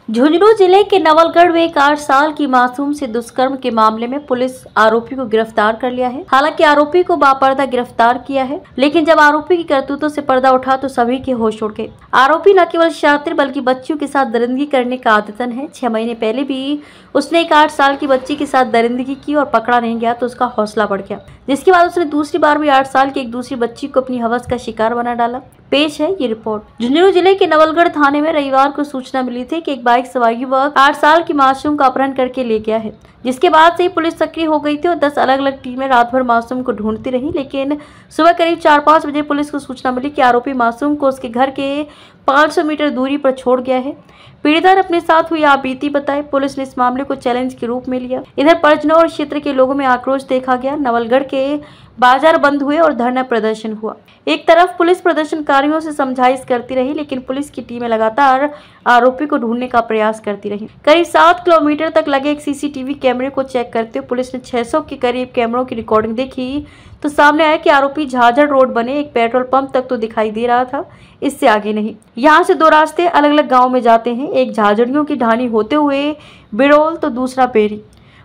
झुंझुनू जिले के नवलगढ़ में एक 8 साल की मासूम से दुष्कर्म के मामले में पुलिस आरोपी को गिरफ्तार कर लिया है। हालांकि आरोपी को बापर्दा गिरफ्तार किया है, लेकिन जब आरोपी की करतूतों से पर्दा उठा तो सभी के होश उड़ गए। आरोपी न केवल शातिर बल्कि बच्चियों के साथ दरिंदगी करने का आदतन है। 6 महीने पहले भी उसने एक 8 साल की बच्ची के साथ दरिंदगी की और पकड़ा नहीं गया तो उसका हौसला बढ़ गया, जिसके बाद उसने दूसरी बार भी 8 साल की एक दूसरी बच्ची को अपनी हवस का शिकार बना डाला। पेश है ये रिपोर्ट। झुंझुनू जिले के नवलगढ़ थाने में रविवार को सूचना मिली थी कि एक बाइक सवार युवक 8 साल की मासूम का अपहरण करके ले गया है, जिसके बाद से ही पुलिस सक्रिय हो गई थी और 10 अलग अलग टीमें रात भर मासूम को ढूंढती रही। लेकिन सुबह करीब 4-5 बजे पुलिस को सूचना मिली कि आरोपी मासूम को उसके घर के 500 मीटर दूरी पर छोड़ गया है। पीड़िता ने अपने साथ हुई आपबीती बताई। पुलिस ने इस मामले को चैलेंज के रूप में लिया। इधर परजनौर क्षेत्र के लोगों में आक्रोश देखा गया। नवलगढ़ के बाजार बंद हुए और धरना प्रदर्शन हुआ। एक तरफ पुलिस प्रदर्शनकारियों से समझाइश करती रही, लेकिन पुलिस की टीमें लगातार आरोपी को ढूंढने का प्रयास करती रही। करीब 7 किलोमीटर तक लगे एक सीसीटीवी कैमरे को चेक करते हुए पुलिस ने 600 के करीब कैमरों की रिकॉर्डिंग देखी तो सामने आया कि आरोपी झाझड़ रोड बने एक पेट्रोल पंप तक तो दिखाई दे रहा था, इससे आगे नहीं। यहाँ से 2 रास्ते अलग अलग गाँव में जाते हैं, एक झाझड़ियों की ढाणी होते हुए बिड़ोल तो दूसरा पेरी।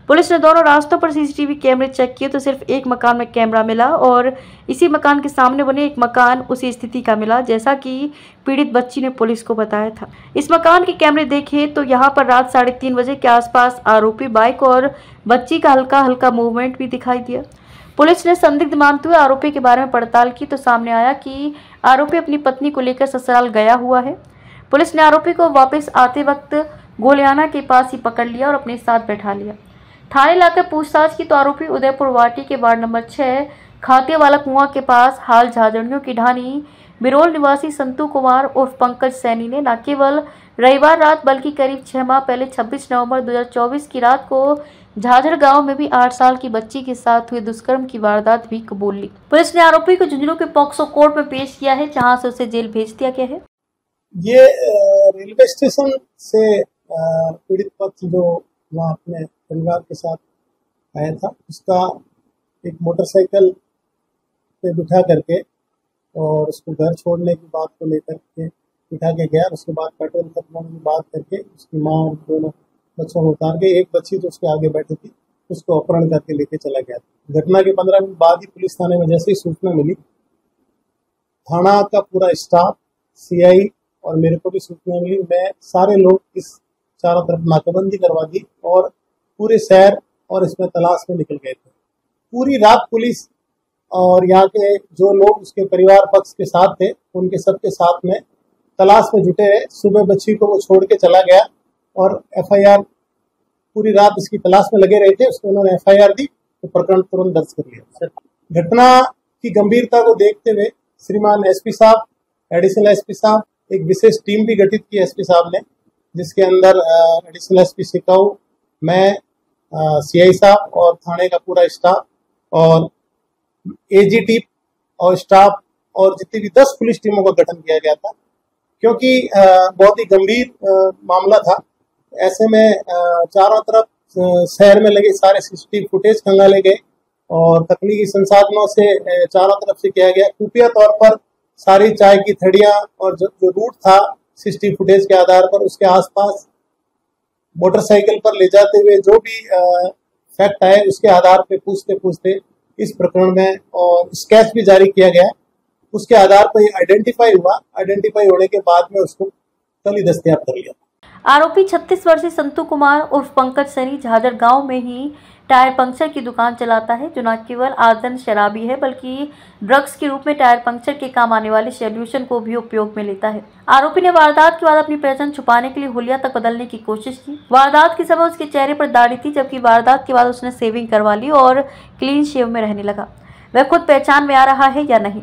पुलिस ने दोनों रास्तों पर सीसीटीवी कैमरे चेक किए तो सिर्फ एक मकान में कैमरा मिला और इसी मकान के सामने बने एक मकान उसी स्थिति का मिला जैसा कि पीड़ित बच्ची ने पुलिस को बताया था। इस मकान के कैमरे देखे तो यहाँ पर रात 3:30 बजे के आसपास आरोपी बाइक और बच्ची का हल्का हल्का मूवमेंट भी दिखाई दिया। पुलिस ने संदिग्ध मानते हुए आरोपी के बारे में पड़ताल की तो सामने आया कि आरोपी अपनी पत्नी को लेकर ससुराल गया हुआ है। पुलिस ने आरोपी को वापस आते वक्त गोलियाना के पास ही पकड़ लिया और अपने साथ बैठा लिया। थाने लाकर पूछताछ की तो आरोपी उदयपुर वाटी के वार्ड नंबर 6 खातिया वाला कुआं के पास हाल झाझड़ियों की ढानी बिरोल निवासी संतू कुमार उर्फ पंकज सैनी ने न केवल रविवार रात बल्कि करीब 6 माह पहले 26 नवंबर 2024 की रात को झाझड़ गांव में भी 8 साल की बच्ची के साथ हुए दुष्कर्म की वारदात भी कबूल ली। पुलिस ने आरोपी को झुंझुनू के पॉक्सो कोर्ट में पेश किया है, जहां से उसे जेल भेज दिया गया है। ये रेलवे स्टेशन से पीड़ित पक्ष जो वहाँ अपने परिवार के साथ आया था, उसका एक मोटरसाइकिल पे बिठा करके और उसको घर छोड़ने की बात को लेकर के बिठा के गया। उसके बाद पेट्रोल खत्म होने की बात करके उसकी माँ और दोनों बच्चों को उतार के एक बच्ची जो उसके आगे बैठी थी उसको अपहरण करके लेके चला गया था। घटना के 15 मिनट बाद ही पुलिस थाने में जैसे ही सूचना मिली, थाना का पूरा स्टाफ, सीआई और मेरे को भी सूचना मिली, मैं सारे लोग इस चारों तरफ नाकाबंदी करवा दी और पूरे शहर और इसमें तलाश में निकल गए थे। पूरी रात पुलिस और यहाँ के जो लोग उसके परिवार पक्ष के साथ थे उनके सबके साथ में तलाश में जुटे रहे। सुबह बच्ची को वो छोड़ के चला गया और एफआईआर पूरी रात इसकी तलाश में लगे रहे थे। उसको उन्होंने एफआईआर दी तो प्रकरण तुरंत दर्ज कर लिया। घटना की गंभीरता को देखते हुए श्रीमान एसपी साहब, एडिशनल एसपी साहब, एक विशेष टीम भी गठित की एसपी साहब ने, जिसके अंदर एडिशनल एसपी सिकाऊ, मैं, सीआई साहब और थाने का पूरा स्टाफ और एजीटी और स्टाफ और जितनी भी 10 पुलिस टीमों का गठन किया गया था, क्योंकि बहुत ही गंभीर मामला था। ऐसे में चारों तरफ शहर में लगे सारे सीसीटीवी फुटेज खंगाले गए और तकनीकी संसाधनों से चारों तरफ से किया गया। खुफिया तौर पर सारी चाय की थड़ियां और जो रूट था सीसीटीवी फुटेज के आधार पर उसके आसपास मोटरसाइकिल पर ले जाते हुए जो भी फैक्ट आए उसके आधार पे पूछते इस प्रकरण में और स्केच भी जारी किया गया। उसके आधार पर आइडेंटिफाई हुआ। आइडेंटिफाई होने के बाद में उसको कल ही दस्तयाब कर लिया। आरोपी 36 वर्षीय संतू कुमार उर्फ पंकज सैनी झाझड़ गांव में ही टायर पंक्चर की दुकान चलाता है, जो न केवल आदन शराबी है बल्कि ड्रग्स के रूप में टायर पंक्चर के काम आने वाले सॉल्यूशन को भी उपयोग में लेता है। आरोपी ने वारदात के बाद अपनी पहचान छुपाने के लिए हुलिया तक बदलने की कोशिश की। वारदात के समय उसके चेहरे पर दाढ़ी थी, जबकि वारदात के बाद उसने शेविंग करवा ली और क्लीन शेव में रहने लगा। वह खुद पहचान में आ रहा है या नहीं,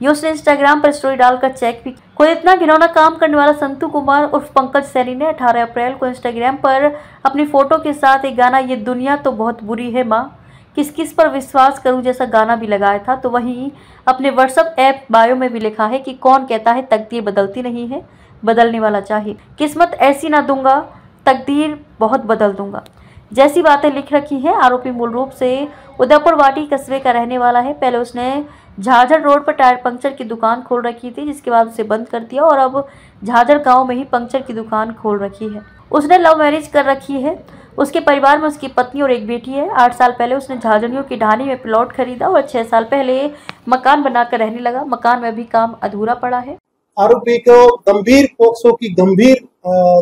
ये उसने इंस्टाग्राम पर स्टोरी डालकर चेक भी। कोई इतना घिनौना काम करने वाला संतू कुमार उर्फ पंकज सैनी ने 18 अप्रैल को इंस्टाग्राम पर अपनी फोटो के साथ एक गाना ये दुनिया तो बहुत बुरी है माँ, किस किस पर विश्वास करूं जैसा गाना भी लगाया था। तो वहीं अपने व्हाट्सएप ऐप बायो में भी लिखा है कि कौन कहता है तकदीर बदलती नहीं है, बदलने वाला चाहिए। किस्मत ऐसी ना दूंगा, तकदीर बहुत बदल दूंगा, जैसी बातें लिख रखी हैं। आरोपी मूल रूप से उदयपुर वाटी कस्बे का रहने वाला है। पहले उसने झाझड़ रोड पर टायर पंक्चर की दुकान खोल रखी थी, जिसके बाद उसे बंद कर दिया और अब झाझड़ गांव में ही पंक्चर की दुकान खोल रखी है। उसने लव मैरिज कर रखी है। उसके परिवार में उसकी पत्नी और एक बेटी है। 8 साल पहले उसने झाझड़ियों की ढाणी में प्लॉट खरीदा और 6 साल पहले मकान बनाकर रहने लगा। मकान में भी काम अधूरा पड़ा है। आरोपी को गंभीर पोक्सो की गंभीर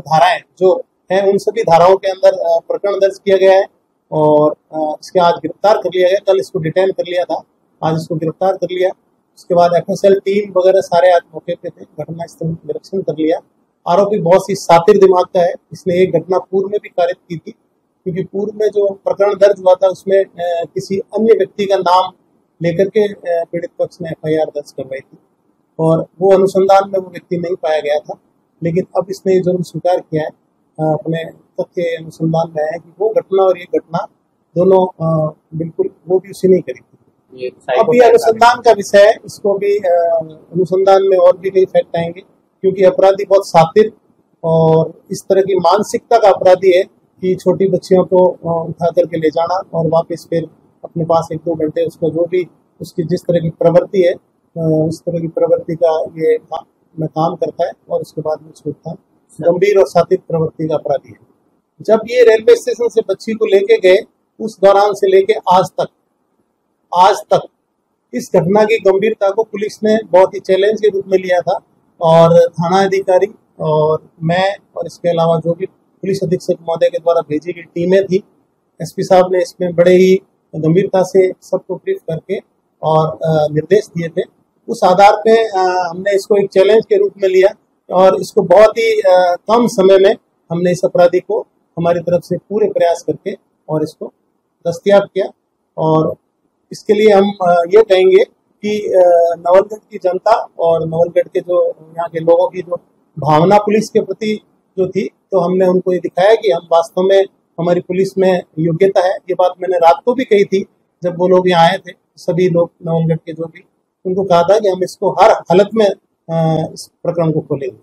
धाराएं जो है उन सभी धाराओं के अंदर प्रकरण दर्ज किया गया है और इसके आज गिरफ्तार कर लिया गया। कल इसको डिटेन कर लिया था, आज इसको गिरफ्तार कर लिया। उसके बाद एफएसएल टीम वगैरह सारे आज मौके पे थे, घटनास्थल निरीक्षण कर लिया। आरोपी बहुत ही शातिर दिमाग का है। इसने एक घटना पूर्व में भी कारित की थी, क्योंकि पूर्व में जो प्रकरण दर्ज हुआ था उसमें किसी अन्य व्यक्ति का नाम लेकर के पीड़ित पक्ष ने एफआईआर दर्ज करवाई थी और वो अनुसंधान में वो व्यक्ति नहीं पाया गया था। लेकिन अब इसने ये जुर्म स्वीकार किया है, अपने तथ्य अनुसंधान में है कि वो घटना और ये घटना दोनों बिल्कुल वो भी उसी नहीं करी थी। अब ये अनुसंधान का विषय है, इसको भी अनुसंधान में और भी कई फैक्ट आएंगे, क्योंकि अपराधी बहुत शातिर और इस तरह की मानसिकता का अपराधी है कि छोटी बच्चियों को उठा करके ले जाना और वापस फिर अपने पास 1-2 घंटे उसको जो भी उसकी जिस तरह की प्रवृत्ति है उस तरह की प्रवृत्ति का ये में काम करता है और उसके बाद में छूटता है। गंभीर और शातिर प्रवृत्ति का अपराधी है। जब ये रेलवे स्टेशन से बच्ची को लेके गए उस दौरान से लेके आज तक इस घटना की गंभीरता को पुलिस ने बहुत ही चैलेंज के रूप में लिया था और थाना अधिकारी और मैं और इसके अलावा जो भी पुलिस अधीक्षक महोदय के द्वारा भेजी गई टीमें थी, एसपी साहब ने इसमें बड़े ही गंभीरता से सबको ब्रीफ करके और निर्देश दिए थे। उस आधार पे हमने इसको एक चैलेंज के रूप में लिया और इसको बहुत ही कम समय में हमने इस अपराधी को हमारी तरफ से पूरे प्रयास करके और इसको दस्तयाब किया। और इसके लिए हम ये कहेंगे कि नवलगढ़ की जनता और नवलगढ़ के जो यहाँ के लोगों की जो भावना पुलिस के प्रति जो थी, तो हमने उनको ये दिखाया कि हम वास्तव में हमारी पुलिस में योग्यता है। ये बात मैंने रात को भी कही थी जब वो लोग यहाँ आए थे, सभी लोग नवलगढ़ के जो भी, उनको कहा था कि हम इसको हर हालत में इस प्रकरण को खोलेंगे।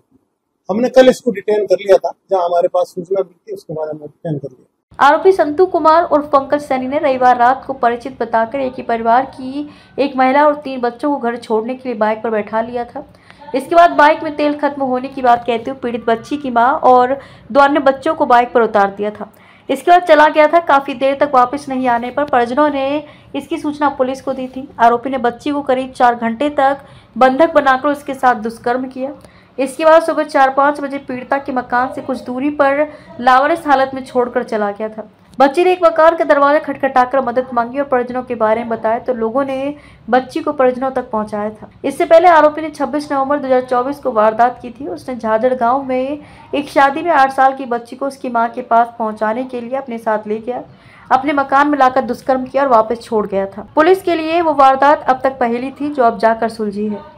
हमने कल इसको डिटेन कर लिया था, जहां हमारे पास सूचना मिली थी उसके बाद हमने डिटेन कर लिया। आरोपी संतू कुमार और पंकज सैनी ने रविवार रात को परिचित बताकर एक ही परिवार की एक महिला और 3 बच्चों को घर छोड़ने के लिए बाइक पर बैठा लिया था। इसके बाद बाइक में तेल खत्म होने की बात कहते हुए पीड़ित बच्ची की मां और 2 अन्य बच्चों को बाइक पर उतार दिया था। इसके बाद चला गया था। काफी देर तक वापस नहीं आने पर परिजनों ने इसकी सूचना पुलिस को दी थी। आरोपी ने बच्ची को करीब 4 घंटे तक बंधक बनाकर उसके साथ दुष्कर्म किया। इसके बाद सुबह 4-5 बजे पीड़िता के मकान से कुछ दूरी पर लावारिस हालत में छोड़कर चला गया था। बच्ची ने एक मकान का दरवाजा खटखटाकर मदद मांगी और परिजनों के बारे में बताया तो लोगों ने बच्ची को परिजनों तक पहुंचाया था। इससे पहले आरोपी ने 26 नवंबर 2024 को वारदात की थी। उसने झाझड़ गांव में एक शादी में 8 साल की बच्ची को उसकी मां के पास पहुंचाने के लिए अपने साथ ले गया, अपने मकान में लाकर दुष्कर्म किया और वापस छोड़ गया था। पुलिस के लिए वो वारदात अब तक पहेली थी जो अब जाकर सुलझी है।